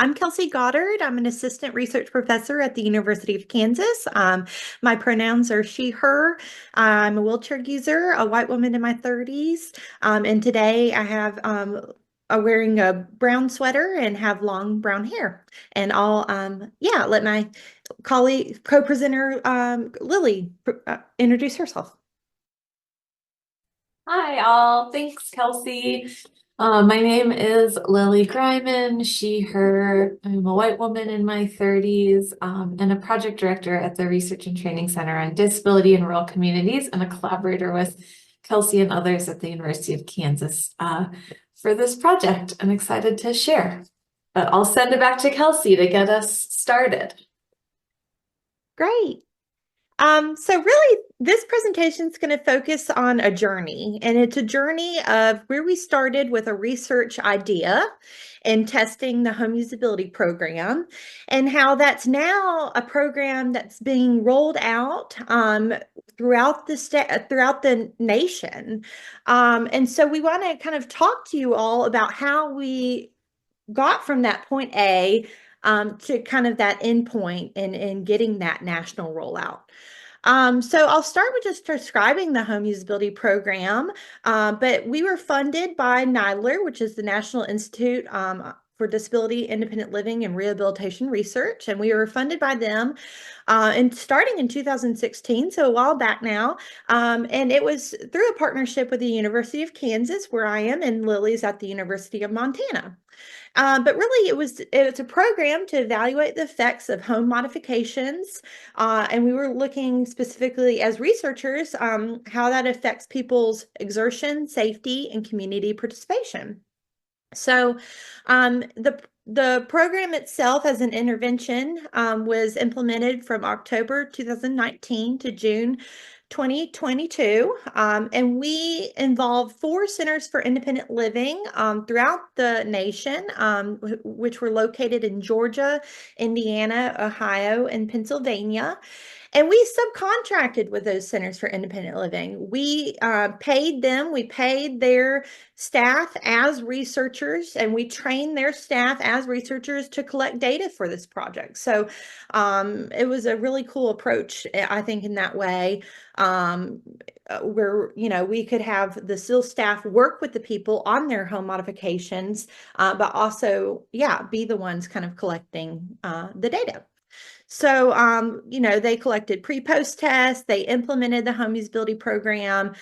I'm Kelsey Goddard. I'm an assistant research professor at the University of Kansas. My pronouns are she, her. I'm a wheelchair user, a white woman in my 30s. And today I have wearing a brown sweater and have long brown hair. And I'll, let my colleague, co-presenter, Lily, introduce herself. Hi, all. Thanks, Kelsey. My name is Lily Greiman, she, her. I'm a white woman in my 30s, and a project director at the Research and Training Center on Disability in Rural Communities and a collaborator with Kelsey and others at the University of Kansas for this project. I'm excited to share, but I'll send it back to Kelsey to get us started. Great. So really, this presentation is going to focus on a journey, and it's a journey of where we started with a research idea and testing the home usability program, and how that's now a program that's being rolled out throughout throughout the nation. And so we want to kind of talk to you all about how we got from that point A to kind of that end point and getting that national rollout. So I'll start with just describing the home usability program, but we were funded by NIDLR, which is the National Institute for Disability, Independent Living, and Rehabilitation Research, and we were funded by them and starting in 2016, so a while back now. And it was through a partnership with the University of Kansas, where I am, and Lily's at the University of Montana. But really, it's a program to evaluate the effects of home modifications, and we were looking specifically as researchers how that affects people's exertion, safety, and community participation. So, the program itself as an intervention was implemented from October 2019 to June 2022, and we involve 4 centers for independent living throughout the nation, which were located in Georgia, Indiana, Ohio, and Pennsylvania. And we subcontracted with those centers for independent living. We paid them, we paid their staff as researchers, and we trained their staff as researchers to collect data for this project. So it was a really cool approach, I think, in that way, where we could have the SIL staff work with the people on their home modifications, but also, yeah, be the ones kind of collecting the data. So, they collected pre-post tests, they implemented the home usability program,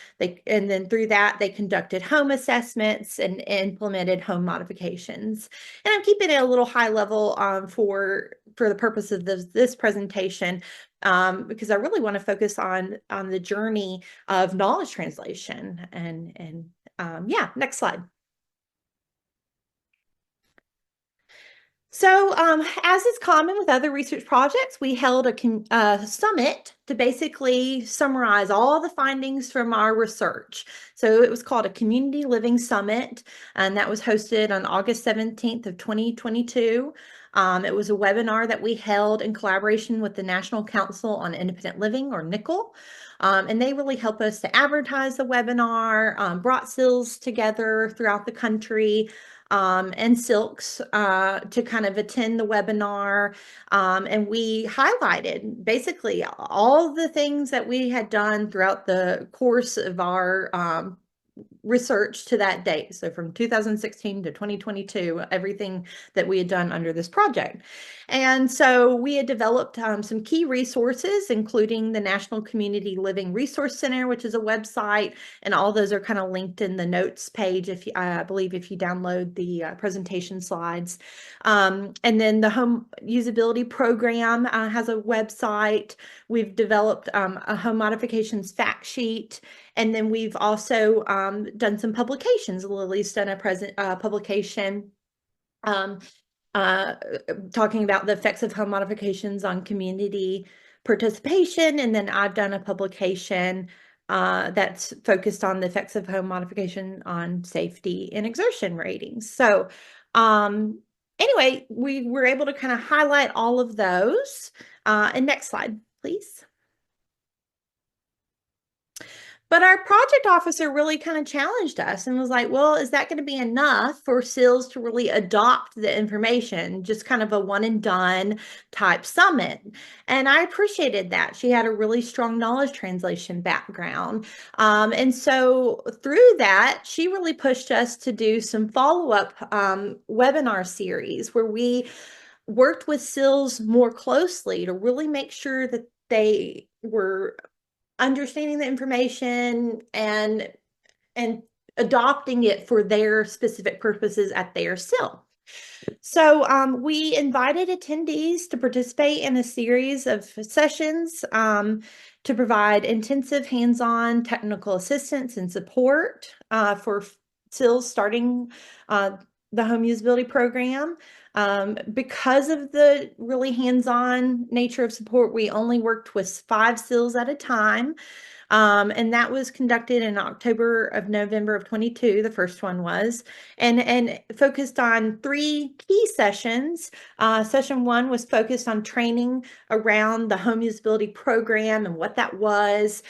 and then through that, they conducted home assessments and implemented home modifications. And I'm keeping it a little high level for the purpose of this presentation, because I really want to focus on the journey of knowledge translation. And yeah, next slide. So, as is common with other research projects, we held a summit to basically summarize all the findings from our research. So it was called a Community Living Summit, and that was hosted on August 17th of 2022. It was a webinar that we held in collaboration with the National Council on Independent Living, or NCIL. And they really helped us to advertise the webinar, brought SILs together throughout the country, and Silks to kind of attend the webinar. And we highlighted basically all the things that we had done throughout the course of our research to that date. So from 2016 to 2022, everything that we had done under this project. And so we had developed some key resources, including the National Community Living Resource Center, which is a website, and all those are kind of linked in the notes page, if you, I believe, if you download the presentation slides. And then the home usability program has a website. We've developed a home modifications fact sheet, and then we've also done some publications. Lily's done a publication talking about the effects of home modifications on community participation. And then I've done a publication that's focused on the effects of home modification on safety and exertion ratings. So anyway, we were able to kind of highlight all of those. And next slide, please. But our project officer really kind of challenged us and was like, well, is that going to be enough for SILs to really adopt the information? Just kind of a one and done type summit. And I appreciated that. She had a really strong knowledge translation background. And so through that, she really pushed us to do some follow-up webinar series where we worked with SILs more closely to really make sure that they were understanding the information and adopting it for their specific purposes at their SIL. So we invited attendees to participate in a series of sessions to provide intensive hands-on technical assistance and support for SILs starting the home usability program. Because of the really hands-on nature of support, we only worked with 5 SILs at a time. And that was conducted in November of 22, the first one was, and focused on 3 key sessions. Session 1 was focused on training around the home usability program and what that was.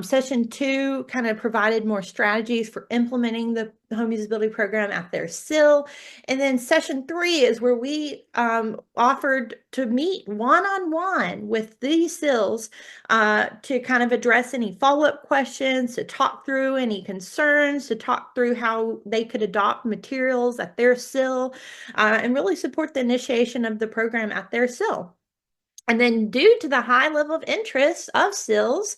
Session 2 kind of provided more strategies for implementing the home usability program at their SIL. And then session 3 is where we offered to meet one-on-one with these SILs to kind of address any follow-up questions, to talk through any concerns, to talk through how they could adopt materials at their SIL, and really support the initiation of the program at their SIL. And then due to the high level of interest of SILs,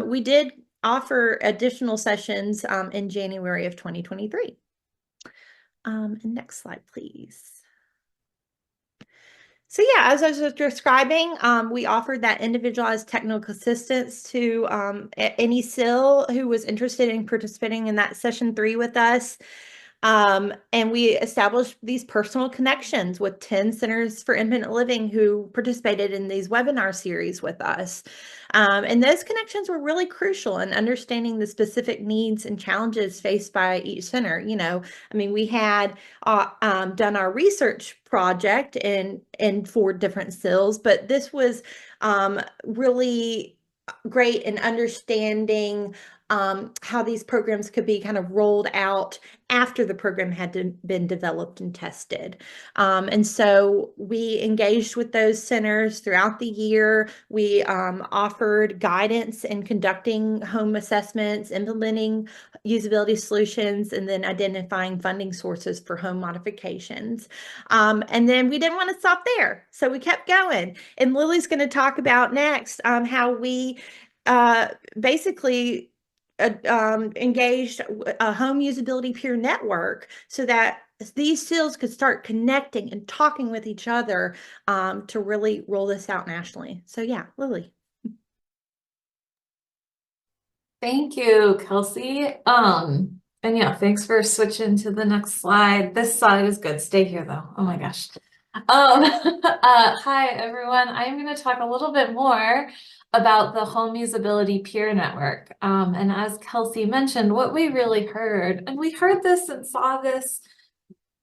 we did offer additional sessions in January of 2023. And next slide, please. So yeah, as I was describing, we offered that individualized technical assistance to any SIL who was interested in participating in that session 3 with us. And we established these personal connections with 10 centers for independent living who participated in these webinar series with us. And those connections were really crucial in understanding the specific needs and challenges faced by each center. You know, I mean, we had done our research project in 4 different SILs, but this was really great in understanding how these programs could be kind of rolled out after the program had been developed and tested. And so we engaged with those centers throughout the year. We offered guidance in conducting home assessments, implementing usability solutions, and then identifying funding sources for home modifications. And then we didn't want to stop there, so we kept going. And Lily's going to talk about next how we basically engaged a home usability peer network so that these SILs could start connecting and talking with each other to really roll this out nationally. So yeah, Lily. Thank you, Kelsey. And yeah, thanks for switching to the next slide. This slide is good. Stay here though. Oh my gosh. Hi everyone. I'm going to talk a little bit more about the Home Usability Peer Network. And as Kelsey mentioned, what we really heard, and we heard this and saw this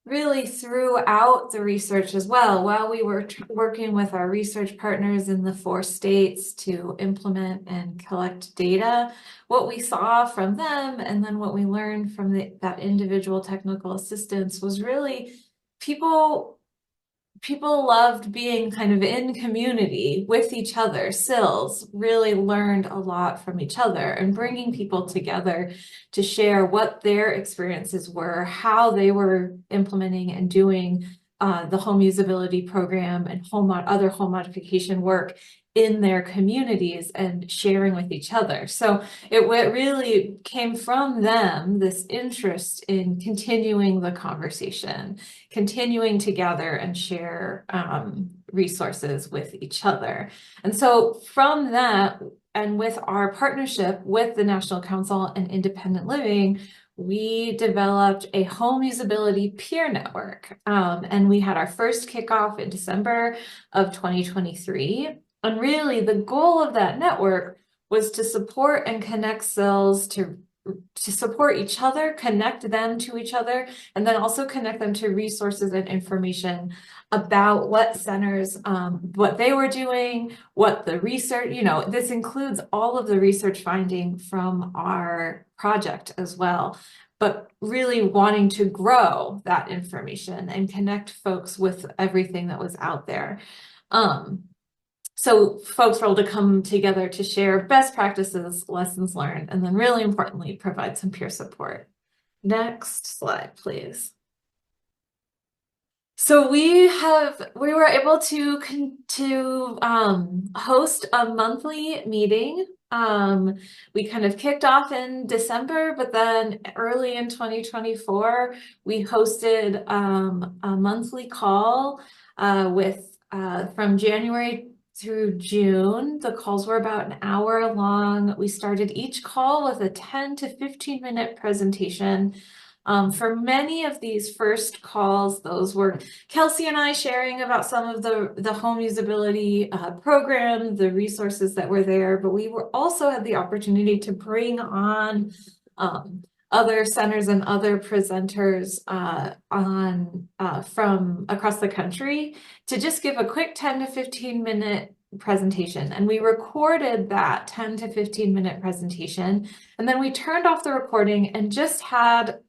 really throughout the research as well, while we were working with our research partners in the 4 states to implement and collect data, what we saw from them and then what we learned from that individual technical assistance was really people loved being kind of in community with each other. SILs really learned a lot from each other and bringing people together to share what their experiences were, how they were implementing and doing the home usability program and other home modification work in their communities and sharing with each other. So it really came from them, this interest in continuing the conversation, continuing to gather and share resources with each other. And so from that, and with our partnership with the National Council on Independent Living, we developed a home usability peer network. And we had our first kickoff in December of 2023. And really the goal of that network was to support and connect SILs to to support each other, connect them to each other, and then also connect them to resources and information about what centers, what they were doing, what the research, this includes all of the research finding from our project as well, but really wanting to grow that information and connect folks with everything that was out there. So folks were able to come together to share best practices, lessons learned, and then really importantly, provide some peer support. Next slide, please. So we were able to host a monthly meeting. We kind of kicked off in December, but then early in 2024, we hosted a monthly call with from January through June. The calls were about an hour long. We started each call with a 10 to 15 minute presentation. For many of these first calls, those were Kelsey and I sharing about some of the home usability program, the resources that were there, but we were also had the opportunity to bring on other centers and other presenters from across the country to just give a quick 10 to 15 minute presentation. And we recorded that 10 to 15 minute presentation. And then we turned off the recording and just had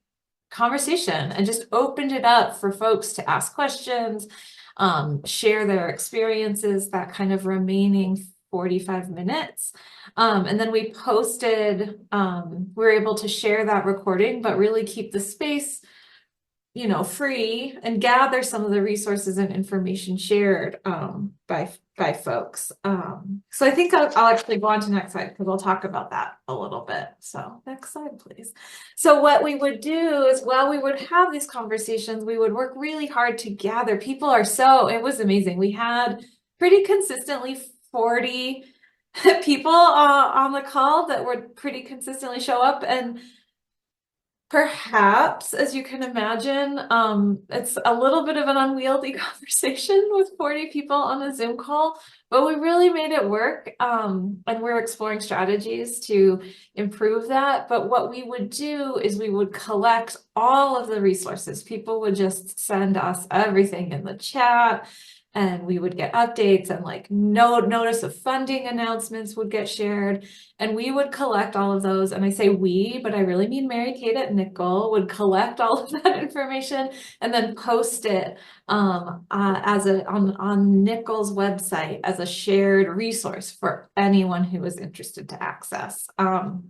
conversation and just opened it up for folks to ask questions, share their experiences, that kind of remaining 45 minutes. And then we posted, we were able to share that recording, but really keep the space, free and gather some of the resources and information shared by folks. So I think I'll actually go on to the next slide because we'll talk about that a little bit. So next slide, please. So what we would do is while we would have these conversations, we would work really hard to gather. It was amazing. We had pretty consistently 40 people on the call that would pretty consistently show up, and perhaps, as you can imagine, it's a little bit of an unwieldy conversation with 40 people on a Zoom call, but we really made it work. And we're exploring strategies to improve that. But what we would do is we would collect all of the resources. People would just send us everything in the chat, and we would get updates, and like notice of funding announcements would get shared, and we would collect all of those. And I say we, but I really mean Mary Kate at Nickel would collect all of that information and then post it on Nickel's website as a shared resource for anyone who was interested to access. And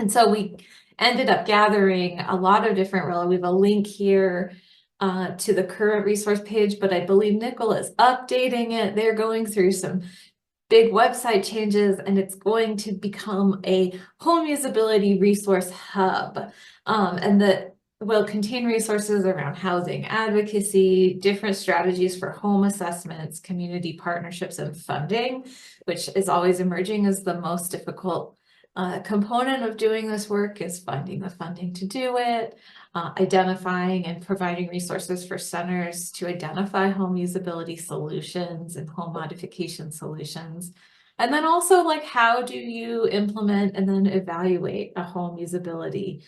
so we ended up gathering a lot of different, we have a link here to the current resource page, but I believe Nickel is updating it. They're going through some big website changes, and it's going to become a home usability resource hub. And that will contain resources around housing advocacy, different strategies for home assessments, community partnerships, and funding, which is always emerging as the most difficult component of doing this work, is finding the funding to do it. Identifying and providing resources for centers to identify home usability solutions and home modification solutions. And then also, like, how do you implement and then evaluate a home usability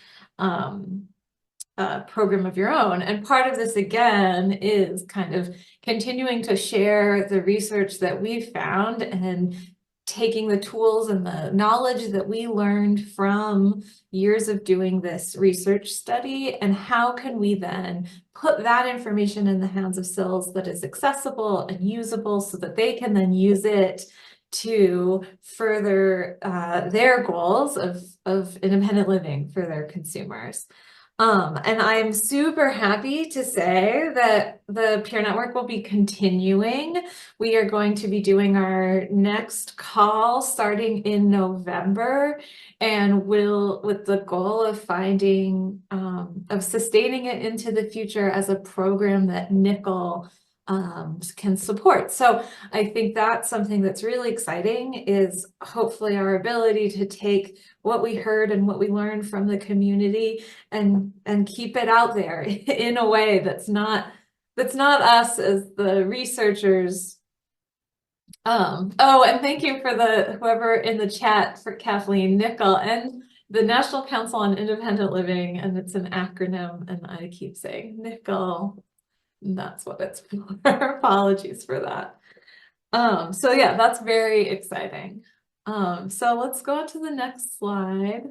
program of your own? And part of this, again, is kind of continuing to share the research that we've found and taking the tools and the knowledge that we learned from years of doing this research study, and how can we then put that information in the hands of CILs that is accessible and usable so that they can then use it to further their goals of independent living for their consumers. And I'm super happy to say that the Peer Network will be continuing. We are going to be doing our next call starting in November, and with the goal of of sustaining it into the future as a program that Nickel can support. So I think that's something that's really exciting, is hopefully our ability to take what we heard and what we learned from the community and keep it out there in a way that's not us as the researchers. Oh, and thank you for whoever in the chat, for Kathleen Nickel and the National Council on Independent Living, and it's an acronym, and I keep saying nickel. And that's what it's for. Apologies for that. So yeah, that's very exciting. So let's go on to the next slide.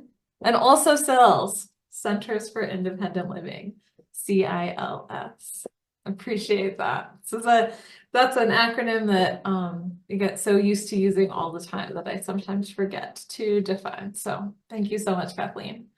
And also CILS, Centers for Independent Living, CILS. Appreciate that. So that's an acronym that you get so used to using all the time that I sometimes forget to define. So thank you so much, Kathleen.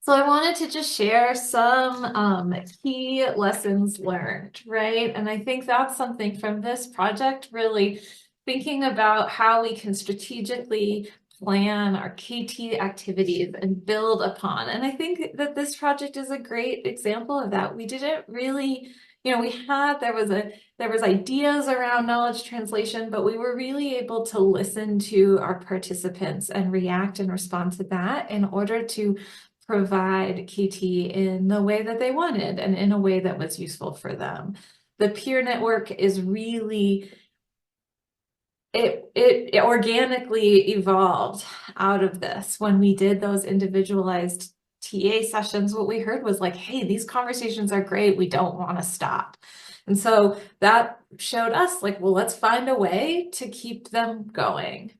So I wanted to just share some key lessons learned, right? And I think that's something from this project, really thinking about how we can strategically plan our KT activities and build upon. And I think that this project is a great example of that. We didn't really, there was ideas around knowledge translation, but we were really able to listen to our participants and react and respond to that in order to provide KT in the way that they wanted and in a way that was useful for them. The peer network is really, it organically evolved out of this. When we did those individualized TA sessions, what we heard was like, hey, these conversations are great. We don't want to stop. And so that showed us like, well, let's find a way to keep them going.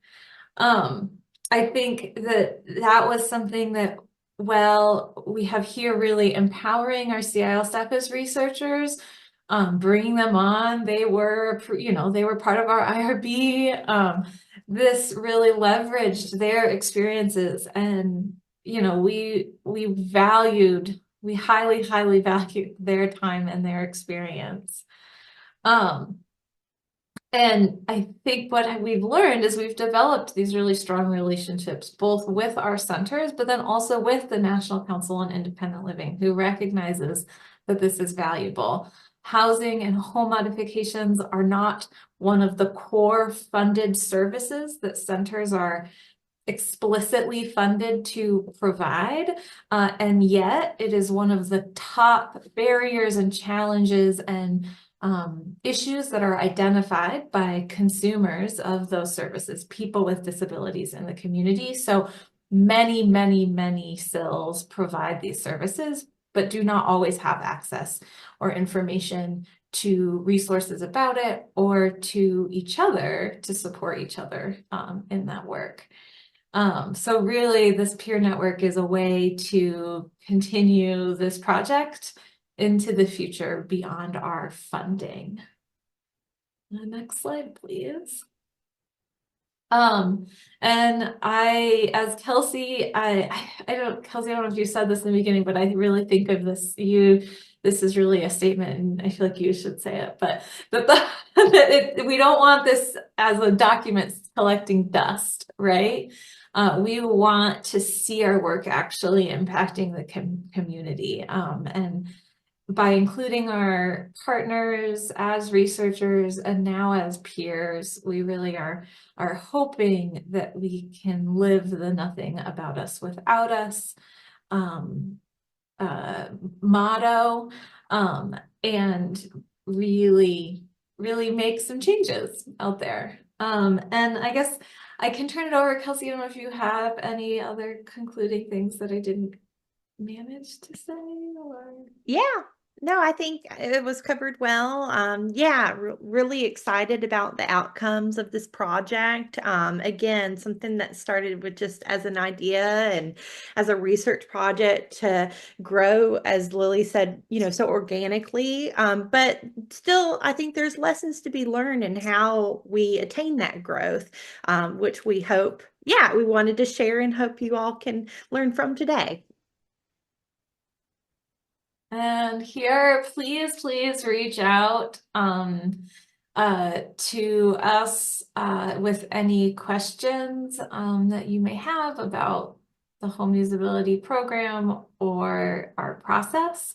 I think that was something that, well, we have here really empowering our CIL staff as researchers, bringing them on. They were part of our IRB. This really leveraged their experiences, and we highly, highly valued their time and their experience. And I think what we've learned is we've developed these really strong relationships, both with our centers, but then also with the National Council on Independent Living, who recognizes that this is valuable. Housing and home modifications are not one of the core funded services that centers are explicitly funded to provide, and yet it is one of the top barriers and challenges and issues that are identified by consumers of those services, people with disabilities in the community. So many, many, many CILs provide these services, but do not always have access or information to resources about it or to each other to support each other in that work. So really, this peer network is a way to continue this project into the future beyond our funding. The next slide, please. And as Kelsey, Kelsey, I don't know if you said this in the beginning, but I really think of this, this is really a statement, and I feel like you should say it, but we don't want this as a document collecting dust, right? We want to see our work actually impacting the community, and by including our partners as researchers and now as peers, we really are hoping that we can live the nothing about us without us motto, and really make some changes out there. And I guess I can turn it over, Kelsey. I don't know if you have any other concluding things that I didn't manage to say, or Yeah, no, I think it was covered well. Yeah, really excited about the outcomes of this project. Again, something that started with just as an idea and as a research project to grow, as Lily said, so organically. But still, I think there's lessons to be learned in how we attain that growth, which we hope, yeah, we wanted to share and hope you all can learn from today. And here, please reach out to us with any questions that you may have about the home usability program or our process.